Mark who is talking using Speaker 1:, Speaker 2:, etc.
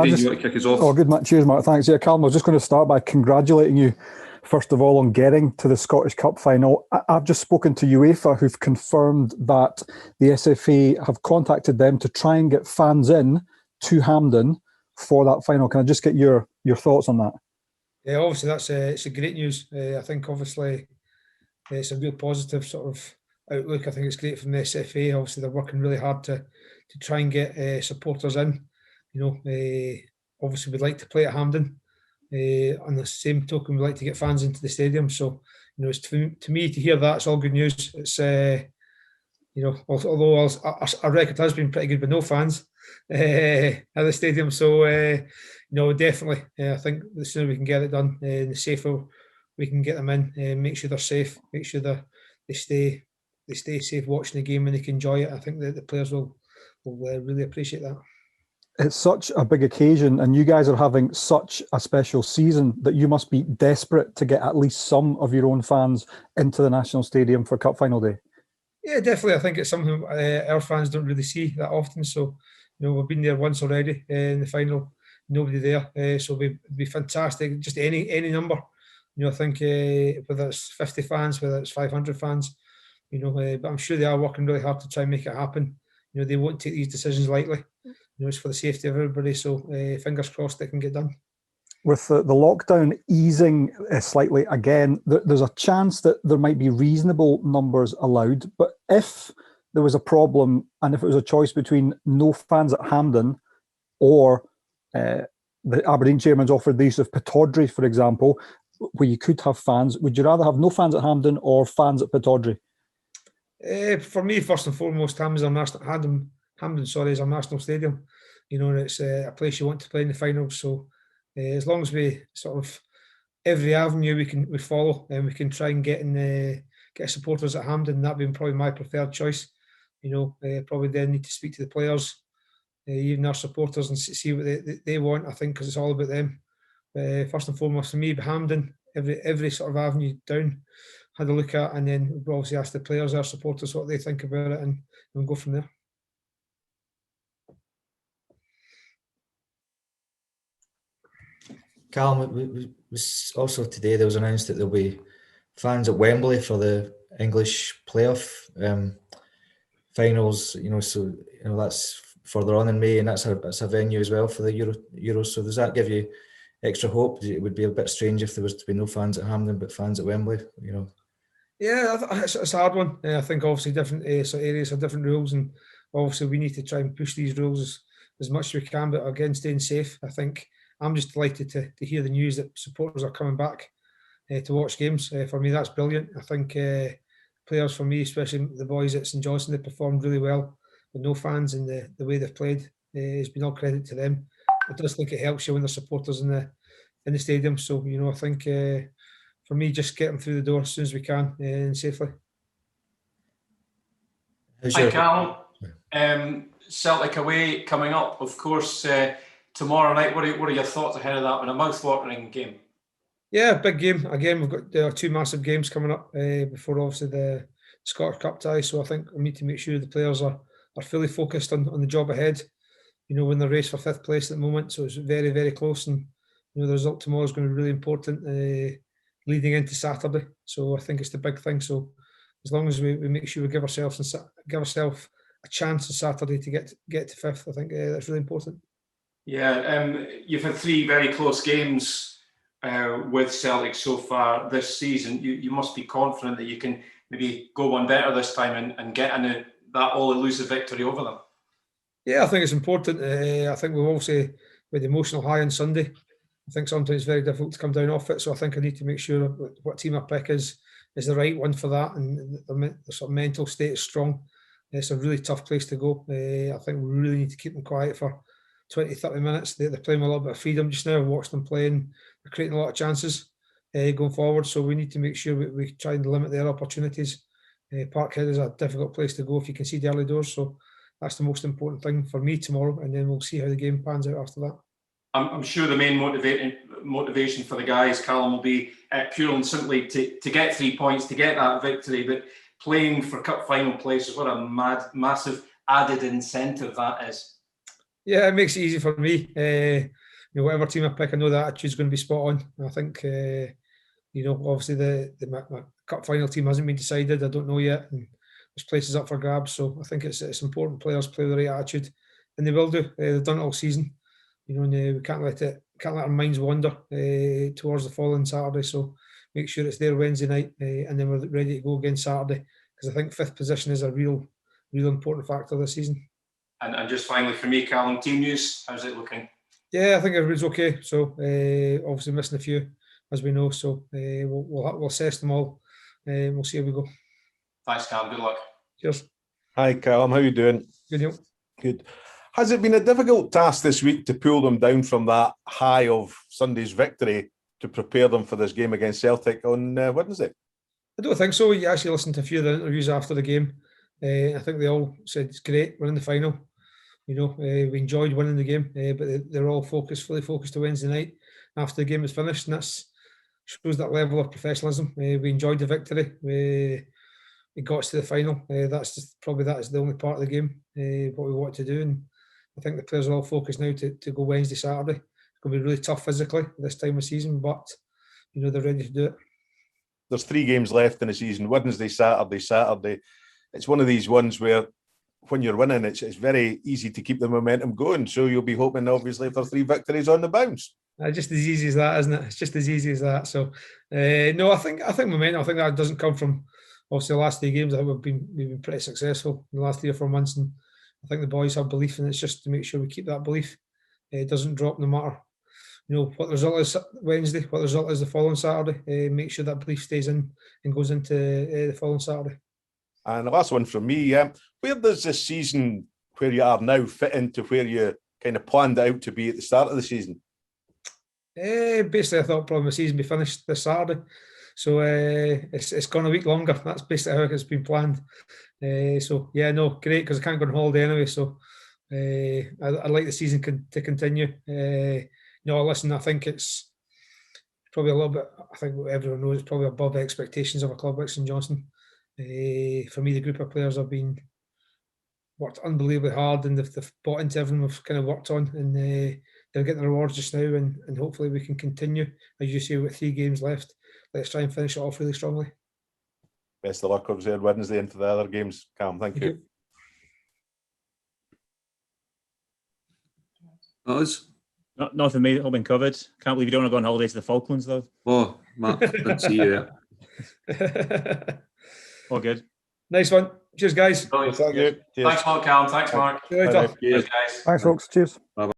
Speaker 1: Dean, you want to kick us off?
Speaker 2: Oh, good, cheers, Mark. Thanks. Yeah, Callum, I was just going to start by congratulating you, first of all, on getting to the Scottish Cup final. I've just spoken to UEFA, who've confirmed that the SFA have contacted them to try and get fans in to Hampden for that final. Can I just get your thoughts on that?
Speaker 3: Yeah, obviously it's a great news. I think obviously it's a real positive sort of outlook. I think it's great from the SFA. Obviously they're working really hard to try and get supporters in. Obviously we'd like to play at Hampden. On the same token, we'd like to get fans into the stadium. So, it's to me to hear that, it's all good news. It's although our record has been pretty good with no fans at the stadium. So, definitely, I think the sooner we can get it done, the safer we can get them in. Make sure they're safe. Make sure they stay safe watching the game and they can enjoy it. I think that the players will really appreciate that.
Speaker 2: It's such a big occasion, and you guys are having such a special season that you must be desperate to get at least some of your own fans into the National Stadium for Cup Final Day.
Speaker 3: Yeah, definitely. I think it's something our fans don't really see that often. So, we've been there once already in the final, nobody there. So it'd be fantastic. Just any number. I think whether it's 50 fans, whether it's 500 fans, but I'm sure they are working really hard to try and make it happen. They won't take these decisions lightly. It's for the safety of everybody. So fingers crossed they can get done.
Speaker 2: With the lockdown easing slightly again, there's a chance that there might be reasonable numbers allowed. But if there was a problem and if it was a choice between no fans at Hampden or the Aberdeen chairman's offered the use of Pittodrie, for example, where you could have fans, would you rather have no fans at Hampden or fans at Pittodrie?
Speaker 3: For me, first and foremost, Hampden is our national stadium. And it's a place you want to play in the finals. So as long as we sort of every avenue we follow and we can try and get supporters at Hampden, that'd be probably my preferred choice. Probably then need to speak to the players, even our supporters, and see what they want. I think because it's all about them. First and foremost for me, but Hampden, every sort of avenue down, had a look at, and then we'll obviously ask the players, our supporters, what they think about it, and we'll go from there.
Speaker 4: Callum, also today there was announced that there'll be fans at Wembley for the English playoff finals. So that's further on in May, and that's a venue as well for the Euros. So does that give you extra hope? It would be a bit strange if there was to be no fans at Hampden but fans at Wembley.
Speaker 3: Yeah, it's a hard one. I think obviously different areas have different rules, and obviously we need to try and push these rules as much as we can. But again, staying safe. I think I'm just delighted to hear the news that supporters are coming back to watch games. For me, that's brilliant. I think players, for me, especially the boys at St Johnstone, they performed really well with no fans, and the way they've played has been all credit to them. I just think it helps you when there's supporters in the stadium. So I think for me, just get them through the door as soon as we can and safely.
Speaker 1: Hi, Callum. Celtic away coming up, of course. Tomorrow night, what are your thoughts ahead of that in a mouth-watering game?
Speaker 3: Yeah, big game. Again, we've got two massive games coming up before obviously the Scottish Cup tie. So I think we need to make sure the players are fully focused on the job ahead. We're in the race for 5th place at the moment, so it's very, very close. And the result tomorrow is going to be really important leading into Saturday. So I think it's the big thing. So as long as we make sure we give ourselves a chance on Saturday to get to 5th, I think that's really important.
Speaker 1: Yeah, you've had 3 very close games with Celtic so far this season. You must be confident that you can maybe go one better this time and get that all-elusive victory over them.
Speaker 3: Yeah, I think it's important. I think we've obviously with the emotional high on Sunday. I think sometimes it's very difficult to come down off it. So I think I need to make sure what team I pick is the right one for that, and the sort of mental state is strong. It's a really tough place to go. I think we really need to keep them quiet for 20-30 minutes. They're playing with a little bit of freedom just now. I've watched them playing. They're creating a lot of chances going forward. So we need to make sure we try and limit their opportunities. Parkhead is a difficult place to go if you can see the early doors. So that's the most important thing for me tomorrow. And then we'll see how the game pans out after that.
Speaker 1: I'm sure the main motivation for the guys, Callum, will be purely and simply to get 3 points, to get that victory. But playing for cup final places, what a massive added incentive that is.
Speaker 3: Yeah, it makes it easy for me. Whatever team I pick, I know the attitude's going to be spot on. I think, obviously my cup final team hasn't been decided. I don't know yet, and there's places up for grabs. So I think it's important players play with the right attitude, and they will do. They've done it all season. And we can't let our minds wander towards the following Saturday. So make sure it's there Wednesday night, and then we're ready to go again Saturday. Because I think 5th position is a real important factor this season.
Speaker 1: And just finally for me, Callum, team news, how's it looking?
Speaker 3: Yeah, I think everybody's okay. So obviously missing a few, as we know. So we'll assess them all. We'll see how we go.
Speaker 1: Thanks, Callum. Good luck.
Speaker 3: Cheers.
Speaker 5: Hi, Callum. How you doing?
Speaker 3: Good, Neil.
Speaker 5: Good. Has it been a difficult task this week to pull them down from that high of Sunday's victory to prepare them for this game against Celtic on Wednesday?
Speaker 3: I don't think so. You actually listened to a few of the interviews after the game. I think they all said it's great. We're in the final. We enjoyed winning the game, but they're all fully focused to Wednesday night after the game is finished, and that shows that level of professionalism. We enjoyed the victory. It got us to the final. That is the only part of the game what we want to do, and I think the players are all focused now to go Wednesday, Saturday. It's going to be really tough physically this time of season, but they're ready to do it.
Speaker 5: There's 3 games left in the season: Wednesday, Saturday. It's one of these ones where, when you're winning, it's very easy to keep the momentum going. So you'll be hoping, obviously, for 3 victories on the bounce.
Speaker 3: Just as easy as that, isn't it? It's just as easy as that. So, no, I think momentum. I think that doesn't come from obviously the last 3 games. I think we've been pretty successful in the last 3 or 4 months, and I think the boys have belief, and it's just to make sure we keep that belief. It doesn't drop no matter what the result is Wednesday, what the result is the following Saturday. Make sure that belief stays in and goes into the following Saturday.
Speaker 5: And the last one from me, where does this season, where you are now, fit into where you kind of planned it out to be at the start of the season?
Speaker 3: Basically, I thought probably my season would be finished this Saturday. So it's gone a week longer. That's basically how it's been planned. So, yeah, no, great, because I can't go on holiday anyway. So I'd like the season to continue. Listen, I think it's probably a little bit, I think everyone knows it's probably above expectations of a club like St Johnstone. For me, the group of players have been worked unbelievably hard, and they've bought into everything we've kind of worked on, and they're getting the rewards just now, and hopefully we can continue. As you say, with 3 games left, let's try and finish it off really strongly.
Speaker 5: Best of luck, obviously, on Wednesday into the other games, Cam. Thank you.
Speaker 6: Us?
Speaker 7: Nothing made it all been covered. Can't believe you don't want to go on holiday to the Falklands, though.
Speaker 6: Oh, Matt, good to see you there.
Speaker 7: All good.
Speaker 3: Nice one. Cheers, guys.
Speaker 5: Thank you.
Speaker 1: Thanks a lot, Callum. Thanks, Mark.
Speaker 3: See you later.
Speaker 1: Cheers, guys.
Speaker 2: Thanks, folks. Cheers.
Speaker 6: Bye-bye.